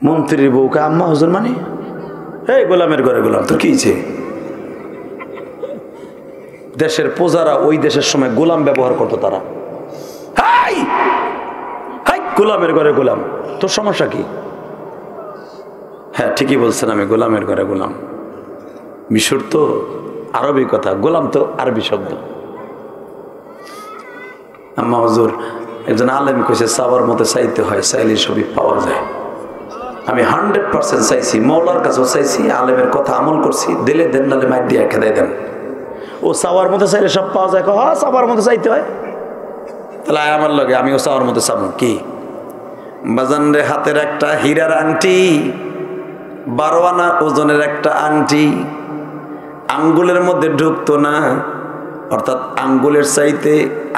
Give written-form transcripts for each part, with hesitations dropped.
মন্ত্রীর বউকে আম্মা হুজুর মানে এই গোলামের ঘরে গোলাম তো কিছে। দেশের প্রজারা ওই দেশের সময় গোলাম ব্যবহার করতো তারা। হাই হাই গোলামের ঘরে গোলাম, তোর সমস্যা কি? হ্যাঁ ঠিকই বলছেন, আমি গোলামের ঘরে গোলাম। মিশর তো আরবি কথা, গোলাম তো আরবি শব্দ। আম্মা হুজুর একজন আলেম কইছে চাওয়ার মতো চাইতে হয়, চাইলে সবই পাওয়া যায়। আমি 100% চাইছি, মৌলার কাছেও চাইছি, আলেমের কথা আমল করছি, দিলে দেন নালে মাইর দিয়ে খেদাই দেন। ও চাওয়ার মতো চাইলে সব পাওয়া যায়, হ্যাঁ চাওয়ার মতো চাইতে হয়। তাহলে আমার লগে আমিও চাওয়ার মতো চাবো কি? বাজান রে হাতের একটা হীরার আংটি, 12 আনা ওজনের একটা আংটি আঙ্গুলের মধ্যে ঢুকতো না, অর্থাৎ আঙ্গুলের চাইতে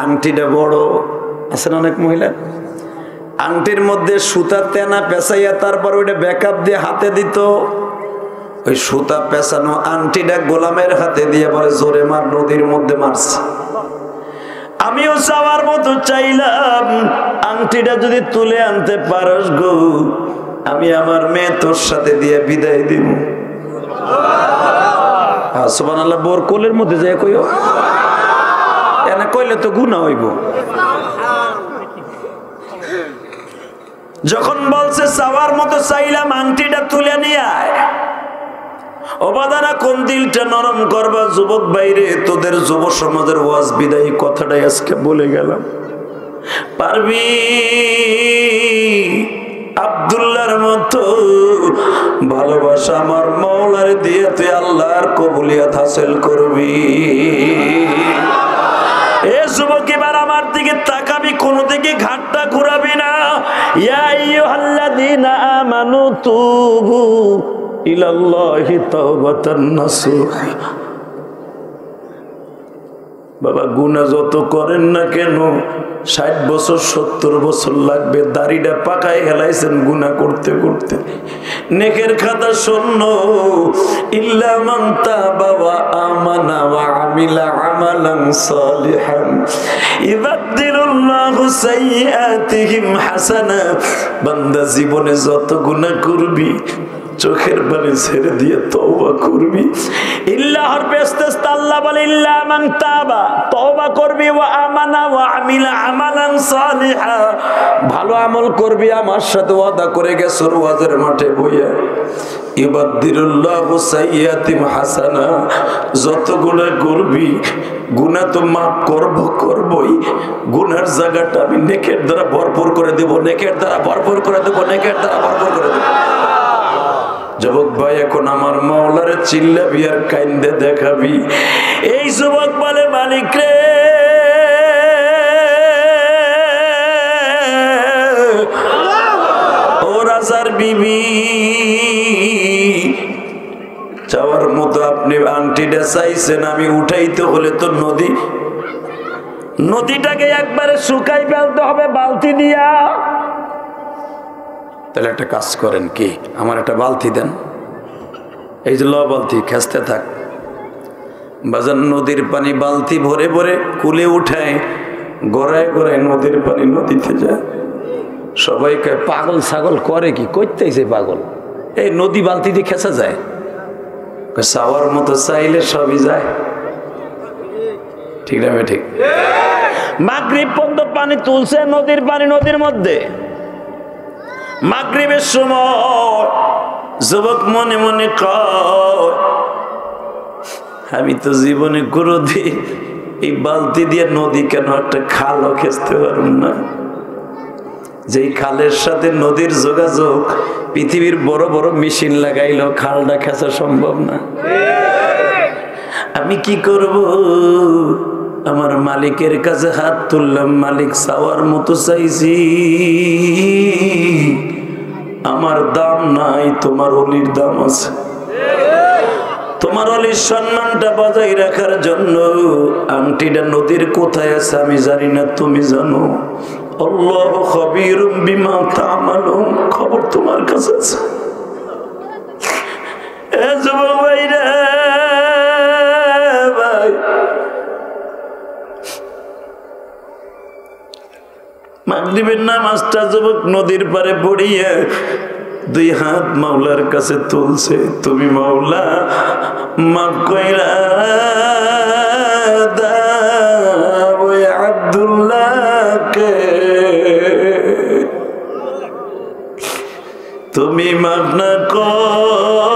আংটিটা বড়। আছেন অনেক মহিলা, আংটির মধ্যে সুতা তেনা পেঁচাইয়া তারপর ওইটা ব্যাকআপ দিয়ে হাতে দিত। ওই সুতা পেঁচানো আংটিটা গোলামের হাতে দিয়ে বলে জোরে মার, নদীর মধ্যে মারছে। আমিও চাওয়ার মতো চাইলাম, আংটিটা যদি তুলে আনতে পারস গো, আমি আমার মেয়ে তোর সাথে দিয়ে বিদায় দিব। সুবহানাল্লাহ। বোর কোলের মধ্যে যায় কইও, এনে কইলে তো গুনাহ হইব। যখন বলছে চাওয়ার মতো চাইলাম, আংটিটা তুলে নিয়ে আয়। ও বাদানা কোন দিলটা নরম করবা যুবক বাইরে, তোদের যুব সমাজের ওয়াজ বিদায়ী কথাটাই আজকে বলে গেলাম। পারবি আব্দুল্লাহর মতো ভালোবাসা আমার মওলার দিয়ে তুই আল্লাহর কবুলিয়াত হাসিল করবি। এ যুবক এবার আমার দিকে তাকাবি, কোন দিকে ঘাটটা ঘুরাবি না। ইয়া আইয়ুহাল্লাযীনা আমানু তুবু ইলাল্লাহি তাওবাতান নাসুহা। বাবা গুনাহ যত করেন না কেন, 60 বছর 70 বছর লাগবে, দাড়িটা পাকায় হেলাইছেন গুনাহ করতে করতে। নেকের খাতা শূন্য, ইল্লা মান তাবা ওয়া আমানা ওয়া আমিলা আমালান সালিহান ইবাদদিলুল্লাহু সাইয়্যাতিহিম হাসানা। বান্দা জীবনে যত গুনাহ করবি, চোখের পানি ছেড়ে দিয়ে তওবা করবি। ইল্লাহর বেস্তেস্তা আল্লাহ বলে ইল্লা মান তাবা, তওবা করবি, ওয়া আমানা ওয়া আমিলা আমালান সালিহা, ভালো আমল করবি, আমার সাথে ওয়াদা করে গেছ ওয়াজের মাঠে বইয়া। ইবাদদিলুল্লাহু সাইয়্যাতিম হাসানা, যত গুনাহ করবি গুনাহ তো মাফ করবই, গুনার জায়গাটা আমি নেকের দ্বারা ভরপুর করে দেব, নেকের দ্বারা ভরপুর করে দেব, নেকের দ্বারা ভরপুর করে দেব। যুবক ভাই এখন আমার মাওলার চিল্লাবি আর কাইন্দে দেখাবি। এই যুবক বলে মালিক রে, ও রাজার বিবি, চাওয়ার মতো আপনি আংটিটা চাইছেন, আমি উঠাইতে হলে তো নদীটাকে একবারে শুকাই ফেলতে হবে বালতি দিয়া। তাহলে একটা কাজ করেন, কি আমার একটা বালতি দেন, এই যে বালতি খেসতে থাক। বাজান নদীর পানি বালতি ভরে ভরে কুলে উঠায়, গড়ায় গড়ায় নদীর পানি নদীতে যায়। সবাই কয় পাগল ছাগল করে কি, করতেছে পাগল, এই নদী বালতি দিয়ে খেসা যায়। চাওয়ার মতো চাইলে সবই যায়, ঠিক না? ঠিক। মাগরিব পর্যন্ত পানি তুলছে, নদীর পানি নদীর মধ্যে। মাগরিবের সময় যুবক মনে মনে কয়, আমি তো জীবনে কোনোদিন এই বালতি দিয়ে নদী কেন একটা খালও খেঁচতে পারব না। যেই খালের সাথে নদীর যোগাযোগ, পৃথিবীর বড় বড় মেশিন লাগাইলেও খালটা খেঁচা সম্ভব না। আমি কি করব? আমার মালিকের কাছে হাত তুললাম, মালিক চাওয়ার মতো চাইছি, আমার দাম নাই, তোমার অলির দাম আছে। তোমার অলির সম্মানটা বজায় রাখার জন্য আংটিটা নদীর কোথায় আছে আমি জানি না, তুমি জানো। আল্লাহু খাবীরুম বিমা তা'মালুন, খবর তোমার কাছে আছে। এ যুবক ভাইরা, ভাই মাগরিবের নামাজটা যুবক নদীর পারে পড়িয়ে দুই হাত মাওলার কাছে তুলছে, তুমি মাওলা মাফ কইরা দাও ওই আব্দুল্লাহকে, তুমি মাফ না করলে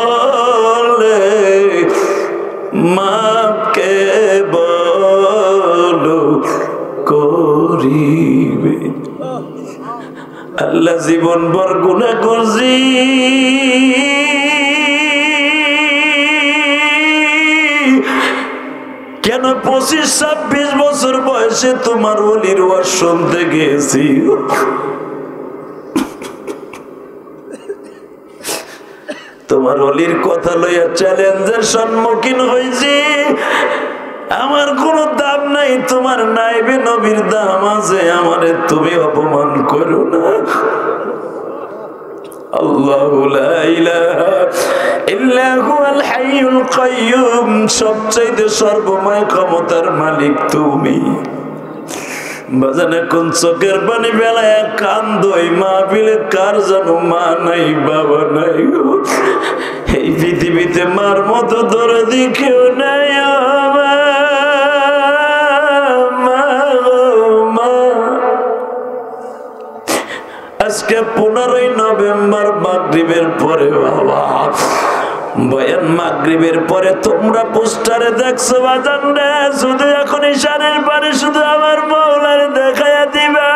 মাফ কে বলো করিবে। আল্লাহ জীবন ভর গুনাহ করছি, কেন 25-26 বছর বয়সে তোমার ওলির ওয়াজ শুনতে গেছি, তোমার ওলির কথা লইয়া চ্যালেঞ্জের সম্মুখীন হয়েছি, আমার কোনো দাম নাই, তোমার নাইবে নবীর দাম আছে, আমারে তুমি অপমান করো না। আল্লাহু লা ইলাহা ইল্লা হুয়াল হাইয়ুল কাইয়্যুম, সবচাইতে সর্বময় ক্ষমতার মালিক তুমি। বাজানে কোন চোখের পানি বেলায় কান্দই, মাহফিলে কার জানো মা নাই বাবা নাই, এই পৃথিবীতে মার মতো দরদি কেউ নাই। আজকে 15ই নভেম্বর মাগরিবের পরে বাবা বয়ান মাগরিবের পরে তোমরা পোস্টারে দেখছো বাজান রে, শুধু এখন ইশারের পারে শুধু আমার মাওলার দেখাইয়া দিবা।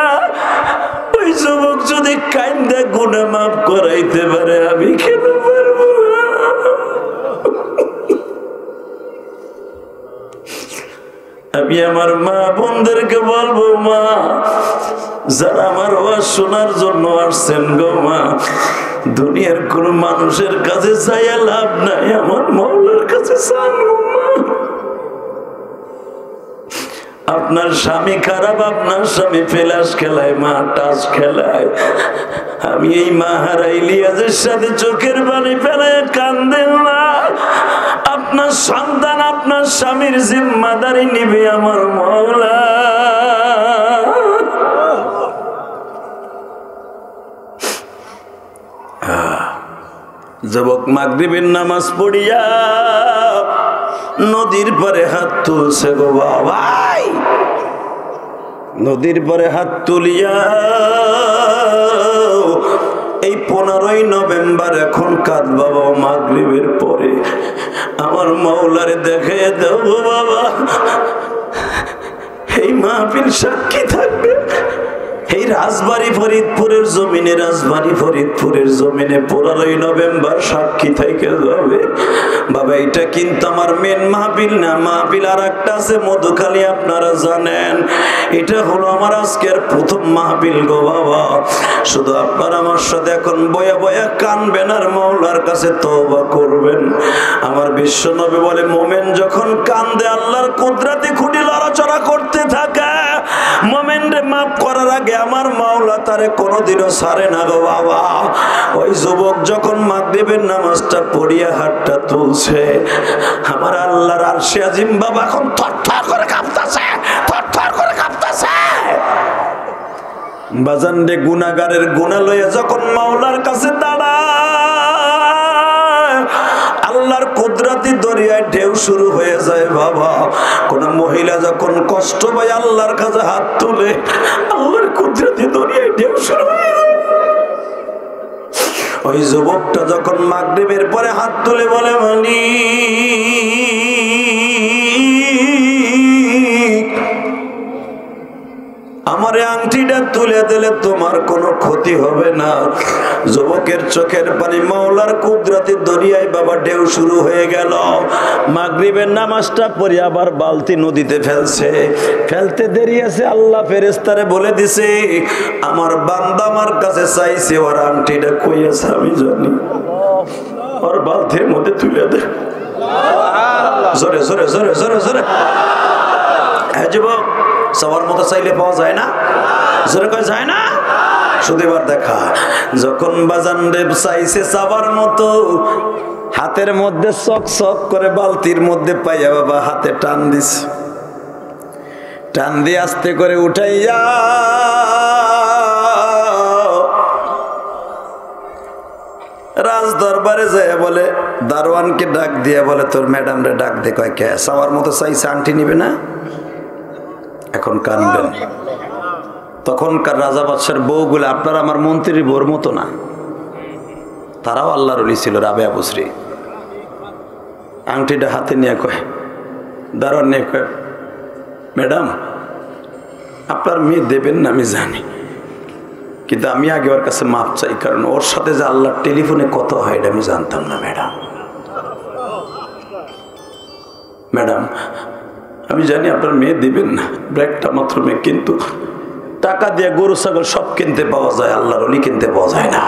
ওই যুবক যদি কাইন্দা গুনাহ মাফ করাইতে পারে, আমি কেন পারবো না? আমি আমার মা বোনদেরকে বলবো, মা যারা আমার ওয়াজ শোনার জন্য আসছেন গো মা, দুনিয়ার কোন মানুষের কাছে চাইয়া লাভ নাই, আমার মাওলার কাছে চান গো মা। আপনার স্বামী খারাপ, আপনার স্বামী ফেলাস খেলায়, মা টাস খেলায়, আমি এই মা হারাই লিয়াজের সাথে চোখের পানি ফেলায় কান্দেন না। আপনার সন্তান আপনার স্বামীর জিম্মাদারি নিবে আমার মাওলা। যুবক মাগরিবের নামাজ পড়িয়া নদীর পারে হাত তুলছে গো বাবাই, নদীর পারে হাত তুলিয়া এই 15ই নভেম্বর এখন কাঁদ বাবা, মাগরিবের পরে আমার মাওলারে দেখে দাও গো বাবা। এই মাহফিল সাক্ষী থাকবে, এই রাজবাড়ী ফরিদপুরের জমিনে, রাজবাড়ী ফরিদপুরের জমিনে 15ই নভেম্বর সাক্ষী থেকে যাবে বাবা। এটা কিন্তু আমার মেন মাহফিল না, মাহফিল আর একটা আছে মধুখালী, আপনারা জানেন। এটা হলো আমার আজকের প্রথম মাহফিল গো বাবা। শুধু আপনারা আমার সাথে এখন বয়া বয়া কানবেন আর মাওলার কাছে তওবা করবেন। আমার বিশ্ব নবী বলে, মোমেন যখন কান্দে আল্লাহর কুদরতি খুঁটি লড়াচড়া করতে থাকে, মোমেনরে মাফ করার আগে আমার মাওলা তারে কোনোদিনও ছাড়ে না গো বাবা। ওই যুবক যখন মাগরিবের নামাজটা পড়িয়া হাতটা তুলছে, আমার আল্লাহর আরশে আজিম বাবা এখন থরথর করে কাঁপতাছে, থরথর করে কাঁপতাছে। বাজান রে, গুনাহগারের গুনাহ লইয়া যখন মাওলার কাছে দাঁড়ায়, আল্লাহর কুদরতি দরিয়ায় ঢেউ শুরু হয়ে যায় বাবা। কোন মহিলা যখন কষ্ট পায় আল্লাহর কাছে হাত তুলে, আল্লাহর কুদরতি দরিয়ায় ঢেউ শুরু হয়ে যায়। ওই যুবকটা যখন মাগরিবের পরে হাত তুলে বলে, মালিক আমার আংটিটা তুলে দিলে তোমার কোনো ক্ষতি হবে না। যুবকের চোখের পানি মাওলার কুদরতি দরিয়ায় বাবা ঢেউ শুরু হয়ে গেল। মাগরিবের নামাজটা পড়ে আবার বালতি নদীতে ফেলছে, ফেলতে দেরি আছে, আল্লাহ ফেরেশতারে বলে দিছে, আমার বান্দা আমার কাছে চাইছে, ওর আংটিটা কই আছে আমি জানি, ওর বালতির মধ্যে তুলে দে। জোরে জোরে জোরে জোরে জোরে। হ্যাঁ যুবক, সবার মতো চাইলে পাওয়া যায় না, জোরে কয় যায় না। শুধু এবার দেখা, যখন বাজান দেব চাইছে সবার মতো, হাতের মধ্যে চক চক করে বালতির মধ্যে পাইয়া বাবা হাতে টান দিছে, টান দিয়ে আস্তে করে উঠাইয়া রাজ দরবারে যায় বলে দারোয়ানকে ডাক দিয়ে বলে তোর ম্যাডাম রে ডাক দে। কয় কে? চাওয়ার মতো চাইছে, আংটি নিবে না? এখন কানবেন। তখনকার রাজা বাদশার বউগুলো আপনার আমার মন্ত্রীর বউর মতো না, তারাও আল্লাহর ওলি ছিল। রাবেয়া বুসরি আংটিটা হাতে নিয়ে কয়, দারোয়ান নিয়ে কয়, ম্যাডাম আপনার মেয়ে দেবেন না আমি জানি, কিন্তু আমি আগে ওর কাছে মাপ চাই, কারণ ওর সাথে যে আল্লাহর টেলিফোনে কত হয় এটা আমি জানতাম না। ম্যাডাম ম্যাডাম আমি জানি আপনার মেয়ে দিবেন না, ব্রেকটা মাত্র মেয়ে, কিন্তু টাকা দিয়ে গরু ছাগল সব কিনতে পাওয়া যায়, আল্লাহর ওলি কিনতে পাওয়া যায় না।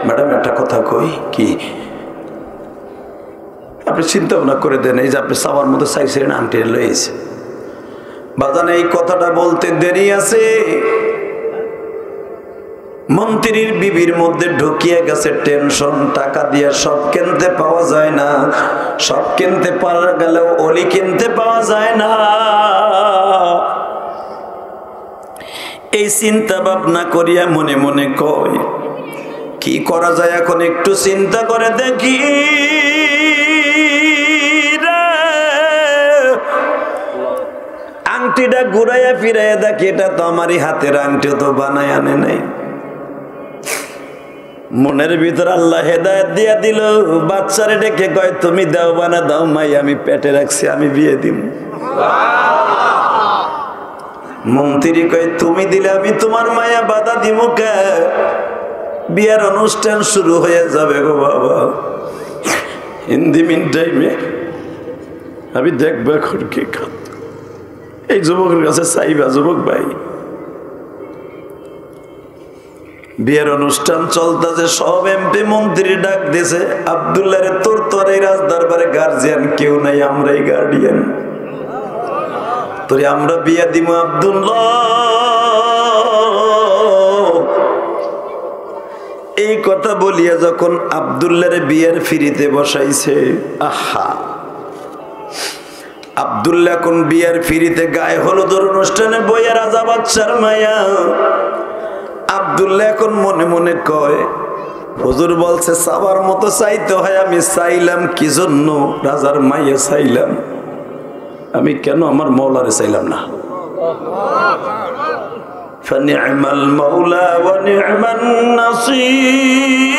ম্যাডাম একটা কথা কই কি, আপনি চিন্তা ভাবনা করে দেন, এই যে আপনি সবার মতো চাইছিলেন আন্টি লইছে বাজান, এই কথাটা বলতে দেরি আছে, মন্ত্রীর বিবির মধ্যে ঢুকিয়ে গেছে টেনশন। টাকা দিয়ে সব কিনতে পাওয়া যায় না, সব কিনতে পারা গেলেও অলি কিনতে পাওয়া যায় না। এই চিন্তা ভাবনা করিয়া মনে মনে কয় কি করা যায় এখন একটু চিন্তা করে দেখি। আংটিটা ঘুরাইয়া ফিরাইয়া দেখি এটা তো আমারই হাতের আংটি, তো বানায় আনে নাই। মনের ভিতর আল্লাহ হেদায়েত দিয়া দিল, বাচ্চারে ডেকে কয় তুমি দাও বানা দাও মাই, আমি পেটে রাখছি, আমি বিয়ে দিব। মন্ত্রী কয় তুমি দিলে আমি তোমার মায়া বাধা দিব কে? বিয়ের অনুষ্ঠান শুরু হয়ে যাবে গো বাবা। ইন দি মিন টাইমে আমি দেখবো এখন কি খাত। এই যুবকের কাছে চাইবা, যুবক ভাই বিয়ের অনুষ্ঠান চলতেছে, সব এমপি মন্ত্রী ডাক দিয়েছে, আব্দুল্লাহ রে তোর এই রাজ দরবারে গার্জিয়ান কেউ নাই, আমরাই গার্ডিয়ান, তোরে আমরা বিয়ে দিব আব্দুল্লাহ। এই কথা বলিয়া যখন আব্দুল্লাহ রে বিয়ের ফিরিতে বসাইছে, আহা আব্দুল্লাহ কোন বিয়ের ফিরিতে গায়ে হলুদের অনুষ্ঠানে বইয়া রাজা বাদশার মায়া। আব্দুল্লাহ এখন মনে মনে কয় হুজুর বলছে চাওয়ার মতো চাইতে হয়, আমি চাইলাম কি জন্য? রাজার মাইয়া চাইলাম, আমি কেন আমার মওলারে চাইলাম না? ফানি'মাল মাওলা ওয়া নি'মান নাসির,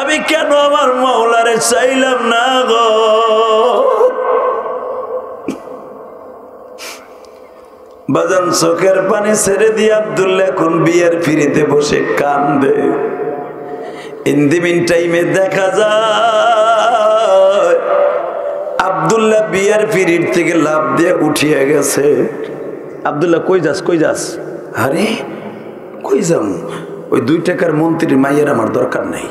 আমি কেন আমার মওলারে চাইলাম না গো? বাজান চোখের পানি ছেড়ে দিয়ে আব্দুল্লাহ এখন বিয়ের ফিরিতে বসে কান্দে। ইন দি মিন টাইমে দেখা যায় আব্দুল্লাহ বিয়ের ফিরির থেকে লাফ দিয়ে উঠিয়ে গেছে। আব্দুল্লাহ কই যাস, কই যাস? আরে কই যাম, ওই 2 টাকার মন্ত্রীর মাইয়ের আমার দরকার নাই,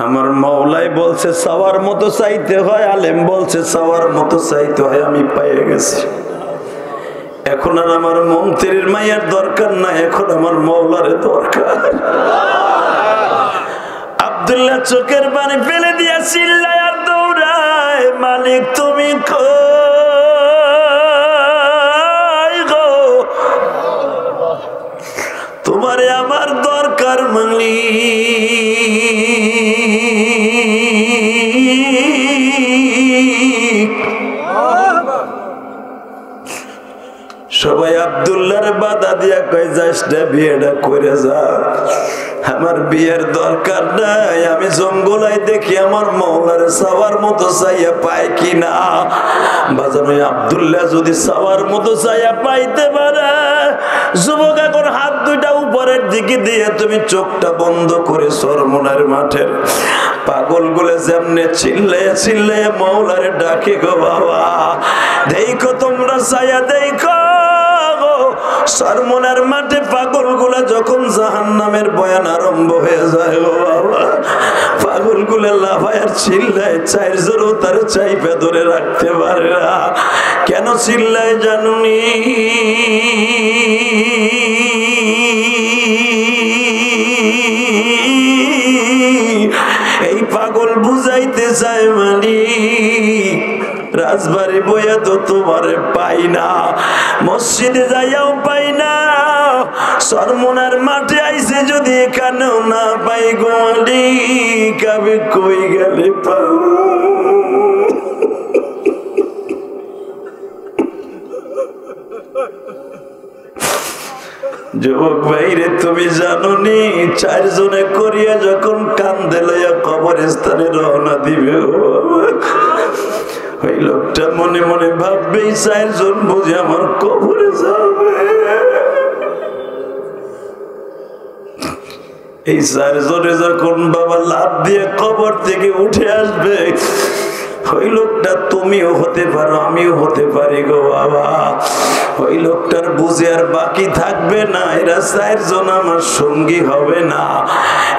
আমার মওলাই বলছে চাওয়ার মতো চাইতে হয়, আলেম বলছে চাওয়ার মতো চাইতে হয়, আমি পেয়ে গেছি। এখন আর আমার মন্ত্রীর মাইয়ার দরকার নাই, এখন আমার মওলারে দরকার। আব্দুল্লাহ চোখের পানি ফেলে দিয়া চিল্লায় আর দৌড়ায়, মালিক তুমি কই গো? তোমারে আমার দরকার মালিক। সবাই আব্দুল্লাহর বাধা দিয়া কয় যাস না, বিয়েটা করে যা, আমার বিয়ের দরকার নাই, আমি জঙ্গলাই দেখি আমার মওলারে চাওয়ার মতো চাইয়া পাই কিনা। বাজানো আব্দুল্লাহ যদি চাওয়ার মতো চাইয়া পাইতে পারে, যুবক এখন হাত 2টা উপরের দিকে দিয়ে তুমি চোখটা বন্ধ করে চরমনার মাঠের পাগল গুলো যেমনে চিল্লাইয়া চিল্লাইয়া মওলারে ডাকে গো বাবা। দেখো তোমরা চাইয়া দেখো চরমনার মাঠে পাগল গুলা যখন জাহান্নামের বয়ান আরম্ভ হয়ে যায় গো বাবা, পাগল গুলা লাফায়ার চিল্লায়, 4 জোরও তার চাইপে ধরে রাখতে পারে না। কেন চিল্লায় জানুনি? এই পাগল বুঝাইতে চায় মালিক রাজবাড়ি বইয়া তো তোমারে পাই না, মসজিদে যাইয়াও পাই না, সরমনার মাঠে আইছে যদি এখানেও না পাই গো মালিক আমি কই গেলে পাবো? যুবক ভাইরে তুমি জানো নি 4 জনে করিয়া যখন কান্দে লইয়া কবরস্থানে রওনা দিবে ওই লোকটা মনে মনে ভাববে 4 জন বুঝে আমার কবরে যাবে। এই 4 জনে যখন বাবা লাফ দিয়ে কবর থেকে উঠে আসবে ওই লোকটা তুমিও হতে পারো আমিও হতে পারি গো বাবা। ওই লোকটার বুঝে আর বাকি থাকবে না, এরা 4 জন আমার সঙ্গী হবে না।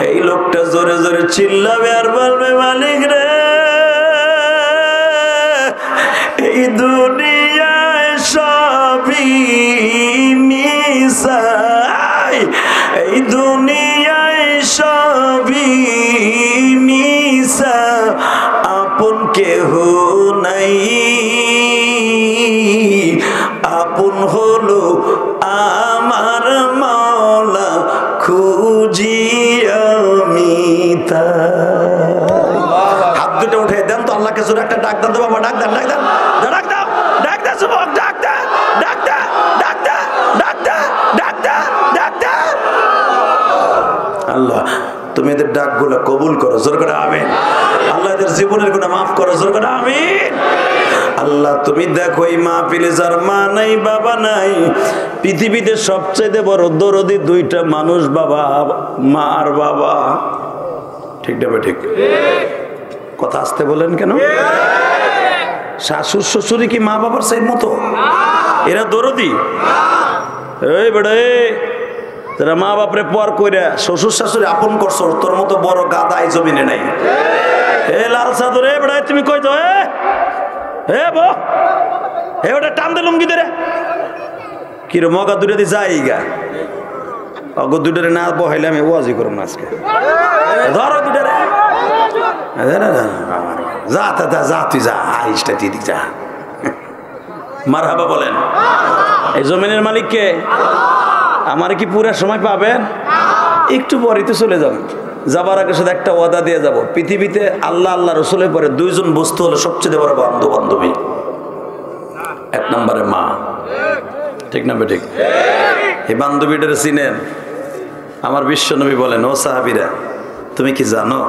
এই লোকটা জোরে জোরে চিল্লাবে আর বলবে মালিক রে এই দুনিয়ায় সবই মিছাই, এই দুনিয়ায় সবই মিছা, আপন কেহ নাই, আপন হলো আমার মাওলা খুঁজি আমি তাই। হাত দুটো উঠে দেন তো আল্লাহকে জোরে একটা ডাক দেন তো বাবা, ডাক দেন, ডাক দেন, ডাক দাও, ডাক দেন যুবক, ডাক দেন, ডাক দেন, ডাক দেন, ডাক দেন, ডাক দেন, ডাক দেন। আল্লাহ তুমি এদের ডাকগুলো কবুল করো, জোর করে আমিন। আল্লাহ এদের জীবনের গুনাহ মাফ করো, জোর করে আমিন। আল্লাহ তুমি দেখো এই মাহফিলে যার মা নাই বাবা নাই, পৃথিবীতে সবচেয়ে বড় দরদি 2টা মানুষ বাবা, মা আর বাবা। ঠিক না ঠিক? কথা আসতে বলেন কেন? শাশুড় শ্বশুরি কি মা বাবার সেই মতো? এরা দরদি? এই বেড়ে তোরা মা বাপরে পর কইরা শ্বশুর শাশুড়ি আপন করছো, তোর মতো বড় গাদা এই জমিনে নাই। এ লাল সাদরে বেড়াই তুমি কই তো এ বো এ ওটা টান দিলাম কি ধরে কি রে মগা দুটো দিয়ে যাই গা অগো দুটারে না বহাইলে আমি ওয়াজি করব না আজকে। ধরো দুটারে যা তা যা, তুই যা আইসটা দিদি যা। মারহাবা বলেন। এই জমিনের মালিক কে? আমার কি পুরো সময় পাবেন? একটু পরেই তো চলে যাবেন। যাবার আগে সাথে একটা ওয়াদা দিয়ে যাব, পৃথিবীতে আল্লাহ আল্লাহ রসুলের পরে 2 জন বস্তু হলো সবচেয়ে বড় বান্ধব বান্ধবী। 1 নম্বরে মা। ঠিক না ঠিক? এই বান্ধবীটার চিনেন? আমার বিশ্ব নবী বলেন ও সাহাবীরা তুমি কি জানো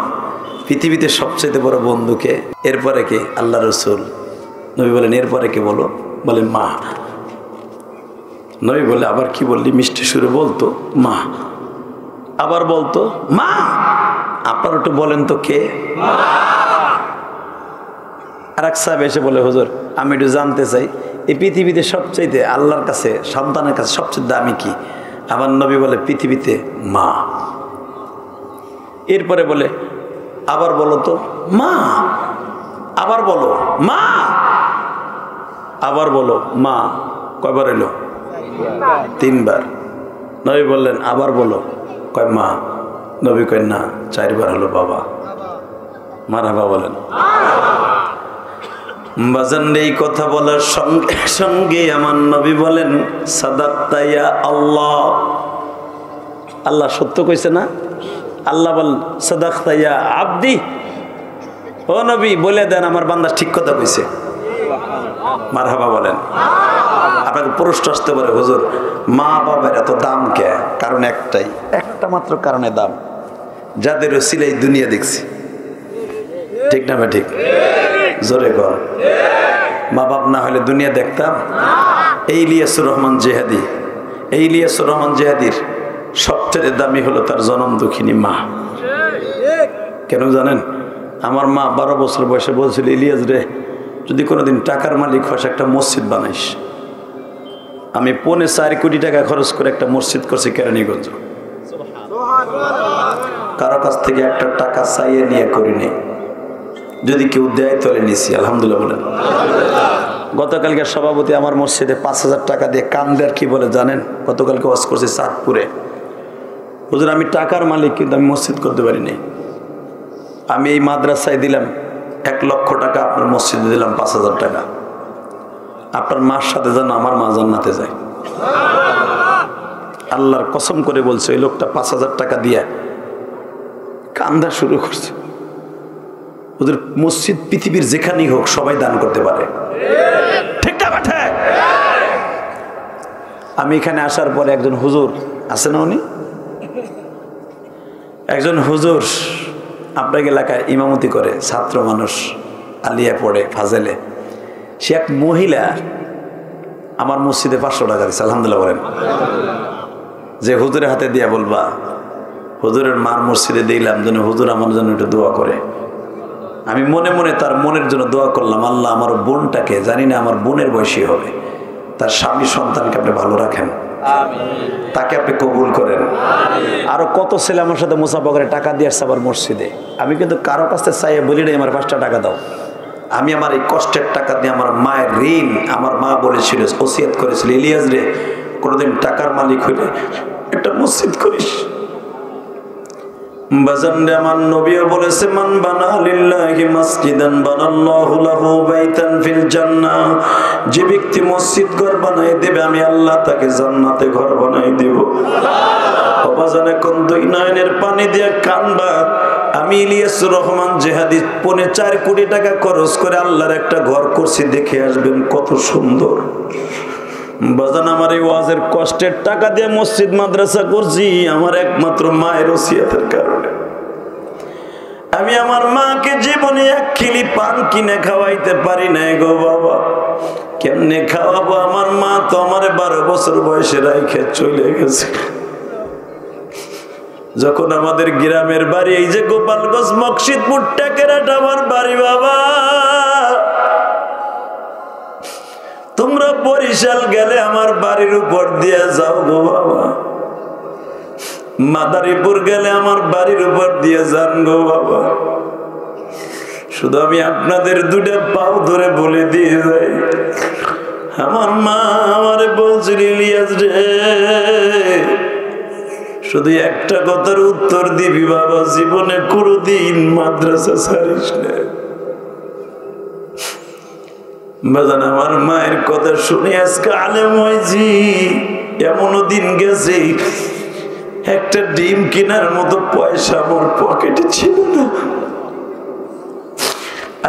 পৃথিবীতে সবচেয়ে বড় বন্ধুকে? এরপরে কি? আল্লাহ রসুল। নবী বলেন এরপরে কে? বলো। বলে মা। নবী বলে আবার কি বললি? মিষ্টি সুরে বলতো মা। আবার বলতো মা। আপনার একটু বলেন তো কে? আর এক সাহেব এসে বলে হুজুর আমি একটু জানতে চাই এই পৃথিবীতে সবচাইতে আল্লাহর কাছে সন্তানের কাছে সবচেয়ে দামি কি? আমার নবী বলে পৃথিবীতে মা। এরপরে বলে আবার বলো তো মা। আবার বলো মা। আবার বলো মা। কয়বার এলো? 3 বার। নবী বললেন আবার বলো। কয় মা। নবী কয় না 4 বার হলো বাবা। মারহাবা বলেন। বাজান এই কথা বলার সঙ্গে সঙ্গে আমার নবী বলেন সাদাক্তা ইয়া আল্লাহ। আল্লাহ সত্য কইছে না? আল্লাহ বল সাদাক্তা ইয়া আব্দি। ও নবী বলে দেন আমার বান্দা ঠিক কথা কইছে। মারহাবা বলেন। আপনাকে প্রশ্ন আসতে পারে হুজুর মা বাবার এত দাম কে? কারণ একটাই, একটা মাত্র কারণে দাম, যাদের ওসিলাই দুনিয়া দেখছি। ঠিক না ঠিক? জোরে কর। মা বাপ না হলে দুনিয়া দেখতাম? এই ইলিয়াসুর রহমান জেহাদি, এই ইলিয়াসুর রহমান জেহাদির সবচেয়ে দামি হলো তার জনম দুঃখিনী মা। কেন জানেন? আমার মা 12 বছর বয়সে বলছিল ইলিয়াস রে যদি কোনোদিন টাকার মালিক হস একটা মসজিদ বানাইস। আমি 4.5 কোটি টাকা খরচ করে একটা মসজিদ করছি কেরানীগঞ্জ। কারো কাছ থেকে একটা টাকা চাইয়ে নিয়ে করিনি, যদি কেউ দেয় তাহলে নিছি। আলহামদুলিল্লাহ বলেন। গতকালকে সভাপতি আমার মসজিদে 5,000 টাকা দিয়ে কান্দার কি বলে জানেন? গতকালকে ওয়াজ করছি চাঁদপুরে। হুজুর আমি টাকার মালিক কিন্তু আমি মসজিদ করতে পারিনি। আমি এই মাদ্রাসায় দিলাম 1 লক্ষ টাকা, আপনার মসজিদে দিলাম 5,000 টাকা। আপনার মার সাথে যেন আমার মা জান্নাতে যায়। আল্লাহর কসম করে বলছে, ওই লোকটা 5,000 টাকা দিয়া কান্দা শুরু করছে। ওদের মসজিদ পৃথিবীর যেখানেই হোক সবাই দান করতে পারে, ঠিক না বেঠে? আমি এখানে আসার পরে একজন হুজুর আছে না, উনি একজন হুজুর আপনার এলাকায় ইমামতি করে, ছাত্র মানুষ, আলিয়া পড়ে, ফাজেলে। সে এক মহিলা আমার মসজিদে 500 টাকা দিচ্ছে, আলহামদুলিল্লাহ বলেন। যে হুজুরের হাতে দিয়া বলবা, হুজুরের মার মসজিদে দিলাম যেন হুজুর আমার জন্য একটু দোয়া করে। আমি মনে মনে তার মনের জন্য দোয়া করলাম, আল্লাহ আমার বোনটাকে, জানি না আমার বোনের বয়সী হবে, তার স্বামী সন্তানকে আপনি ভালো রাখেন, তাকে আপনি কবুল করেন। আরো কত ছেলে আমার সাথে মুসাফা করে টাকা দিয়ে আসছে আবার মসজিদে। আমি কিন্তু কারো কাছে চাইয়া বলি নাই আমার 5টা টাকা দাও। আমি আমার এই কষ্টের টাকা দিয়ে আমার মায়ের ঋণ, আমার মা বলেছিল, ওসিয়ত করেছিল, ইলিয়াস রে কোনোদিন টাকার মালিক হইলে একটা মসজিদ করিস। বাজানরে আমার নবীও বলেছে, মান বানা লিল্লাহি মাসজিদান বানাল্লাহু লাহু বাইতান ফিল জান্নাহ। যে ব্যক্তি মসজিদ ঘর বানাই দেবে, আমি আল্লাহ তাকে জান্নাতে ঘর বানাই দেব। বাজান এখন 2 নয়নের পানি দিয়ে কানবা। আমি ইলিয়াসুর রহমান জেহাদি 4.5 কোটি টাকা খরচ করে আল্লাহর একটা ঘর করছি, দেখে আসবেন কত সুন্দর। বাজান আমার এই ওয়াজের কষ্টের টাকা দিয়ে মসজিদ মাদ্রাসা করছি আমার একমাত্র মায়ের ওসিয়তের কারণে। আমি আমার মাকে জীবনে 1 খিলি পান কিনে খাওয়াইতে পারি নাই গো বাবা। কেমনে খাওয়াবো? আমার মা তো আমার 12 বছর বয়সে রাইখে চলে গেছে। যখন আমাদের গ্রামের বাড়ি, এই যে গোপালগঞ্জ মকসিদপুর টেকেরাট আমার বাড়ি বাবা, তোমরা বরিশাল গেলে আমার বাড়ির উপর দিয়ে যাও গো বাবা, মাদারীপুর গেলে আমার বাড়ির উপর দিয়ে যান গো বাবা। শুধু আমি আপনাদের 2টা পাও ধরে বলে দিয়ে যাই, আমার মা আমারে বলছিল, ইলিয়াস রে শুধু একটা কথার উত্তর দিবি বাবা, জীবনে কোনোদিন মাদ্রাসা ছাড়িস না। বাজান আমার মায়ের কথা শুনে আজকে আলেম হয়েছি। এমনও দিন গেছে একটা ডিম কেনার মতো পয়সা আমার পকেটে ছিল না।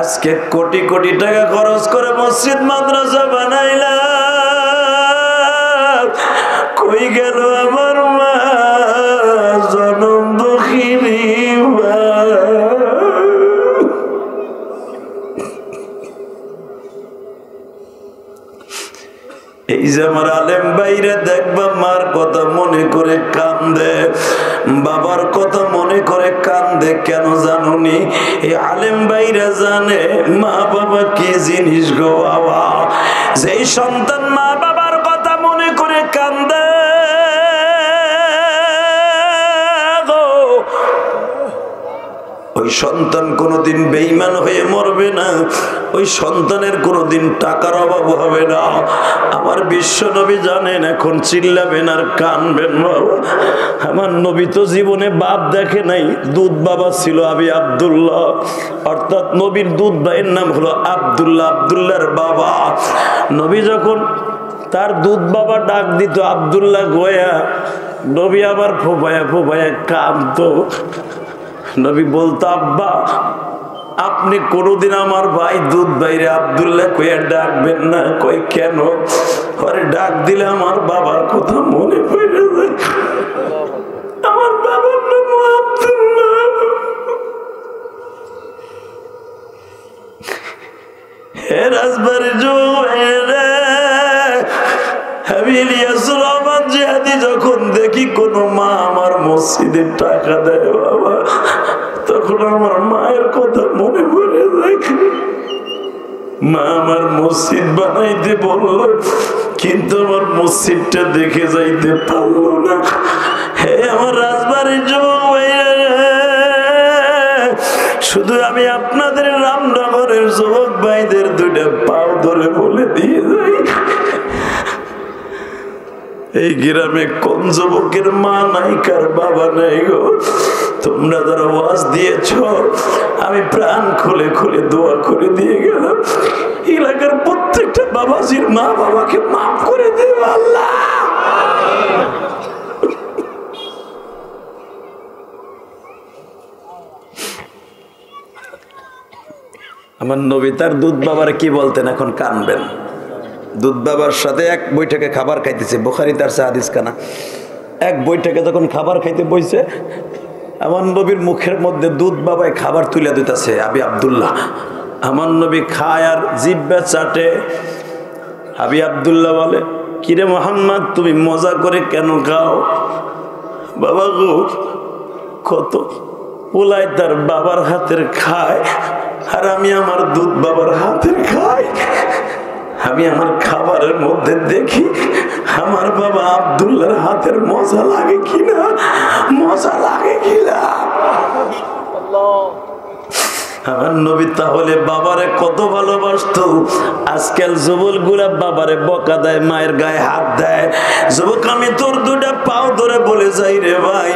আজকে কোটি কোটি টাকা খরচ করে মসজিদ মাদ্রাসা বানাইলাম, কই গেল আমার মা জনম দুঃখিনী মা। এই যে আমার আলেম বাইরে দেখবা মার কথা মনে করে কান্দে, বাবার কথা মনে করে কান্দে, কেন জানুনি? এই আলেম বাইরে জানে মা বাবা কি জিনিস গো বাবা। যেই সন্তান মা বাবার কথা মনে করে কান্দে ওই সন্তান কোনোদিন বেঈমান হয়ে মরবে না, ওই সন্তানের কোনোদিন টাকার অভাব হবে না। আমার বিশ্ব নবী জানেন, এখন চিল্লাবেন আর কানবেন বাবা। আমার নবী তো জীবনে বাপ দেখে নাই, দুধ বাবা ছিল আবি আব্দুল্লাহ, অর্থাৎ নবীর দুধ ভাইয়ের নাম হলো আব্দুল্লাহ, আব্দুল্লাহর বাবা। নবী যখন তার দুধ বাবা ডাক দিত আব্দুল্লাহ গোয়া, নবী আবার ফোপায়া ফোপায়া কাঁদতো। নবী বলতো, আব্বা আপনি কোনোদিন আমার ভাই দুধ ভাইরে আব্দুল্লাহ কইয়া ডাকবেন না। কই কেন? আরে ডাক দিলে আমার বাবার কথা মনে পড়ে যায়, আমার বাবার নাম আব্দুল্লাহ। হে রাজবাড়ির যুবকেরা, আমি ইলিয়াসুর রহমান জিহাদি যখন দেখি কোন মা আমার মসজিদে টাকা দেয় বাবা, তখন আমার মায়ের কথা মনে পড়ে যায়। মা আমার মসজিদ বানাইতে বলল, কিন্তু আমার মসজিদটা দেখে যাইতে পারলো না। হে আমার রাজবাড়ির যুবক ভাইরা, শুধু আমি আপনাদের রামনগরের যুবক ভাইদের 2টা পাও ধরে বলে দিয়ে যাই, এই গ্রামে কোন যুবকের মা নাই, কার বাবা নাই গো? তোমরা যারা ওয়াজ দিয়েছ, আমি প্রাণ খুলে খুলে দোয়া করে দিয়ে গেলাম, এলাকার প্রত্যেকটা বাবাজির মা বাবাকে মাফ করে দেব আল্লাহ। আমার নবী তার দুধ বাবার কি বলতেন, এখন কানবেন। দুধ বাবার সাথে এক বৈঠকে খাবার খাইতেছে, বুখারী তার হাদিস কানা। এক বৈঠকে যখন খাবার খাইতে বইছে, আমার নবীর মুখের মধ্যে দুধ বাবায় খাবার তুলে দিতেছে। আবি আব্দুল্লাহ, আমার নবী খায় আর জিব্বা চাটে। আবি আব্দুল্লাহ বলে, কিরে মোহাম্মদ, তুমি মজা করে কেন খাও? বাবা গো, কত পোলাই তার বাবার হাতের খায়, আর আমি আমার দুধ বাবার হাতের খাই। আমি আমার খাবারের মধ্যে দেখি আমার বাবা আব্দুল্লাহর হাতের মজা লাগে কিনা, মজা লাগে কিনা। আমার নবী তাহলে বাবারে কত ভালোবাসতো। আজকাল যুবক গুলা বাবারে বকা দেয়, মায়ের গায়ে হাত দেয়। যুবক, আমি তোর দুটা পাও ধরে বলে যাই রে ভাই,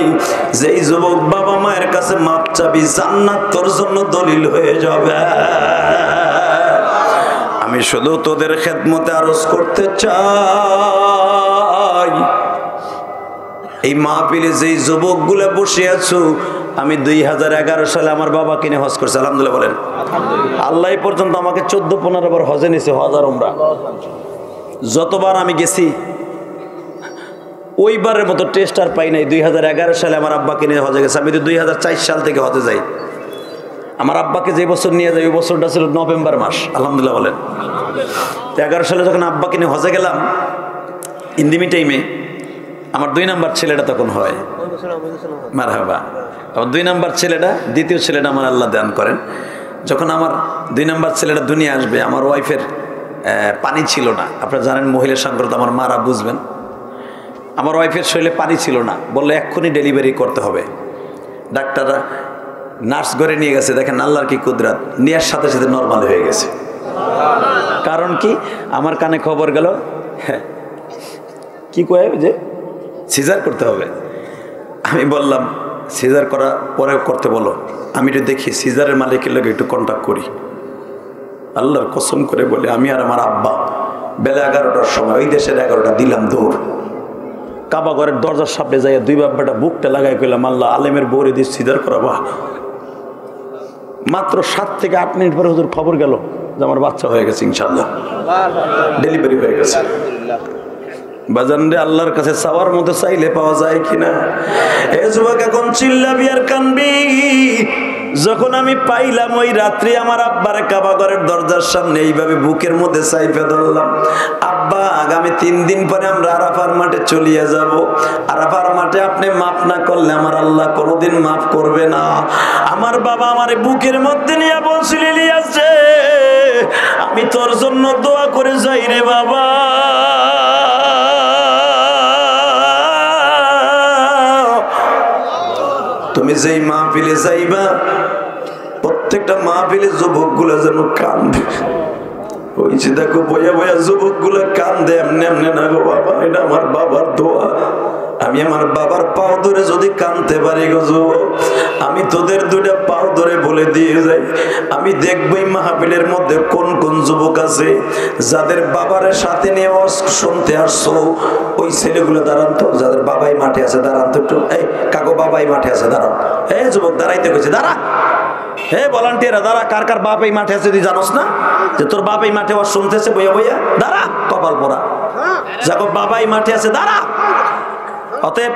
যেই যুবক বাবা মায়ের কাছে মাপ চাবি, জান্নাত তোর জন্য দলিল হয়ে যাবে। আমি শুধু তোদের খেদমতে আরজ করতে চাই, এই মাহফিলে যেই যুবক গুলা বসে আছো, আমি 2011 সালে আমার বাবা কিনে হজ করছি, আলহামদুলিল্লাহ বলেন। আল্লাহ পর্যন্ত আমাকে 14-15 বার হজে নিয়েছে, হজ আর উমরা। যতবার আমি গেছি ওইবারের মতো টেস্ট আর পাই নাই। 2011 সালে আমার আব্বা কিনে হজে গেছে। আমি তো 2004 সাল থেকে হজে যাই। আমার আব্বাকে যে বছর নিয়ে যাই, ওই বছরটা ছিল নভেম্বর মাস, আলহামদুলিল্লাহ বলেন। 11 সালে যখন আব্বাকে নিয়ে হজে গেলাম, ইন্দিমি টাইমে আমার 2 নাম্বার ছেলেটা তখন হয়, মারহাবা। আমার 2 নাম্বার ছেলেটা, দ্বিতীয় ছেলেটা আমার আল্লাহ দান করেন। যখন আমার 2 নাম্বার ছেলেটা দুনিয়া আসবে, আমার ওয়াইফের পানি ছিল না। আপনারা জানেন মহিলা সংক্রান্ত, আমার মারা বুঝবেন। আমার ওয়াইফের শরীরে পানি ছিল না, বললো এক্ষুনি ডেলিভারি করতে হবে। ডাক্তাররা নার্স ঘরে নিয়ে গেছে, দেখেন আল্লাহর কি কুদরত, নেওয়ার সাথে সাথে নর্মাল হয়ে গেছে। কারণ কি, আমার কানে খবর গেল কি কয়ে যে সিজার করতে হবে। আমি বললাম সিজার করা পরে করতে বলো, আমি একটু দেখি সিজারের মালিকের লোক একটু কন্ট্যাক্ট করি। আল্লাহর কসম করে বলে, আমি আর আমার আব্বা বেলা 11টার সময়, ওই দেশের 11টা, দিলাম দৌড়। কাবা ঘরের দরজার সামনে যাই, 2 বাব্বাটা বুকটা লাগাই কইলাম, আল্লাহ আলেমের বউরে দিয়ে সিজার করাবা। মাত্র 7 থেকে 8 মিনিট পরে হুজুর খবর গেল যে আমার বাচ্চা হয়ে গেছে, ইনশাআল্লাহ ডেলিভারি হয়ে গেছে। বাজান রে, আল্লাহর কাছে চাওয়ার মতো চাইলে পাওয়া যায় কিনা? এ যুবক, এখন চিল্লাবি আর কানবি। যখন আমি পাইলাম ওই রাত্রি আমার আব্বার কাবা ঘরের দরজার সামনে এইভাবে বুকের মধ্যে চাইপে ধরলাম, আব্বা আগামী 3 দিন পরে আমরা আরাফার মাঠে চলিয়ে যাব। আরাফার মাঠে আপনি মাফ না করলে আমার আল্লাহ কোনোদিন মাফ করবে না। আমার বাবা আমার বুকের মধ্যে নিয়ে বলছিল, ইলিয়াসে আমি তোর জন্য দোয়া করে যাই রে বাবা। তুমি যেই মাহফিলে যাইবা, প্রত্যেকটা মাহফিলে যুবক গুলা যেন কান্দে। ওই যে দেখো বইয়া বইয়া যুবক গুলা কান্দে, এমনি এমনি না গো বাবা, এটা আমার বাবার দোয়া। আমি আমার বাবার পাও ধরে যদি কানতে পারি গো যুবক, আমি তোদের 2টা পাও ধরে বলে দিয়ে যাই, আমি দেখবো এই মাহফিলের মধ্যে কোন কোন যুবক আছে যাদের বাবারের সাথে নিয়ে শুনতে আসছো। ওই ছেলেগুলো দাঁড়ান তো, যাদের বাবাই মাঠে আছে দাঁড়ান তো একটু। এই কাকু বাবাই মাঠে আছে, দাঁড়ান। এই যুবক দাঁড়াইতে কইছে, দাঁড়া। হে ভলান্টিয়াররা দাঁড়া, কার কার বাপ এই মাঠে আছে তুই জানোস না? যে তোর বাপ এই মাঠে শুনতেছে বইয়া বইয়া, দাঁড়া। কপাল পরা যাকো বাবাই মাঠে আছে, দাঁড়া। অতএব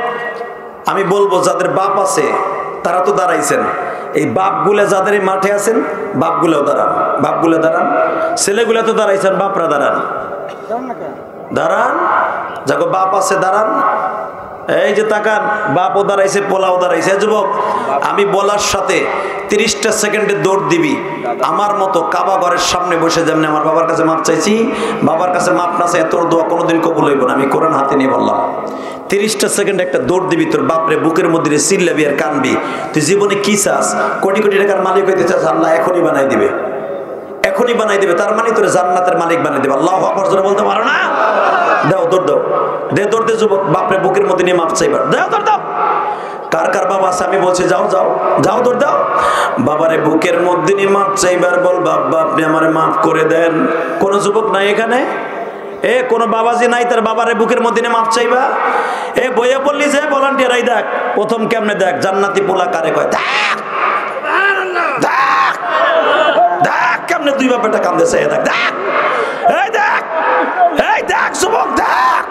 আমি বলবো যাদের বাপ আছে তারা তো দাঁড়াইছেন, এই বাপগুলা যাদের মাঠে আছেন বাপগুলাও দাঁড়ান, বাপগুলা দাঁড়ান। ছেলেগুলা তো দাঁড়াইছেন, বাপরা দাঁড়ান, দাঁড়ান। যাকো বাপ আছে দাঁড়ান। এই যে তাকান, বাপও দাঁড়াইছে, পোলাও দাঁড়াইছে। যুবক, আমি বলার সাথে 30টা সেকেন্ডে দৌড় দিবি। আমার মতো কাবা ঘরের সামনে বসে যেমনি আমার বাবার কাছে মাপ চাইছি, বাবার কাছে মাপ না চাই তোর দোয়া কোনোদিন কবুল হইব না। আমি কোরআন হাতে নিয়ে বললাম, 30টা সেকেন্ড একটা দৌড় দিবি, তোর বাপরে বুকের মধ্যে চিল্লাবি আর কানবি। তুই জীবনে কি চাস? কোটি কোটি টাকার মালিক হইতে চাস, আল্লাহ এখনই বানাই দিবে, এখনই বানাই দিবে। তার মানে তোর জান্নাতের মালিক বানাই দিবে। আল্লাহু আকবার জোরে বলতে পারো না? দাও দৌড় দাও, দে দৌড় দে যুবক, বাপরে বুকের মধ্যে নিয়ে মাপ চাইবার, দাও দৌড় দাও। কার কার বাবা আছে আমি বলছি যাও যাও যাও, দৌড় দাও। বাবারে বুকের মধ্যে নিয়ে মাপ চাইবার, বল বাবা আপনি আমারে মাফ করে দেন। কোন যুবক নাই এখানে? এ কোন বাবাজি নাই তার বাবারে বুকের মধ্যে নিয়ে মাপ চাইবা? এ বইয়া বললি যে ভলান্টিয়ার, এই দেখ প্রথম কেমনে দেখ জান্নাতি পোলা কারে কয়, দেখ দেখ দেখ কেমনে দুই বাপ বেটা কান্দেছে, দেখ দেখ এই দেখ এই দেখ যুবক দেখ।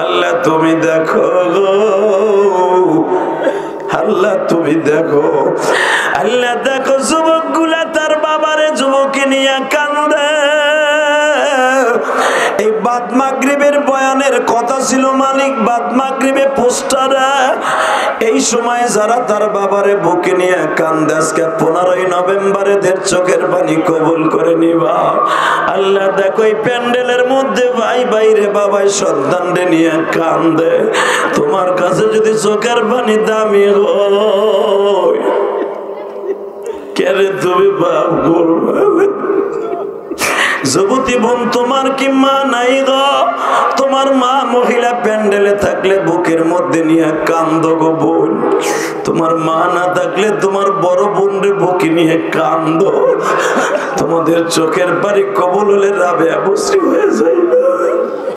আল্লাহ তুমি দেখো আল্লাহ তুমি দেখো আল্লাহ দেখো যুবক গুলা তার বাবারে যুবকে নিয়ে কান্দে। এই বাদ মাগরিবের বয়ানের কথা ছিল মালিক বাদ মাগরিবে পোস্টারে, এই সময় যারা তার বাবারে বুকে নিয়ে কান্দে আজকে 15ই নভেম্বরে দের চোখের পানি কবুল করে নিবা। আল্লাহ দেখো এই প্যান্ডেলের মধ্যে ভাই বাইরে বাবাই সন্তানরে নিয়ে কান্দে। তোমার কাছে যদি চোখের পানি দামি হয় কেরে তুমি বাপ করবে? যুবতী বোন তোমার কি মা নাই গো? তোমার মা মহিলা প্যান্ডেলে থাকলে বুকের মধ্যে নিয়ে কান্দ গো বোন। তোমার মা না থাকলে তোমার বড় বোন রে বুকে নিয়ে কান্দ। তোমাদের চোখের পানি কবুল হলে রাবেয়া বসরি হয়ে যায়।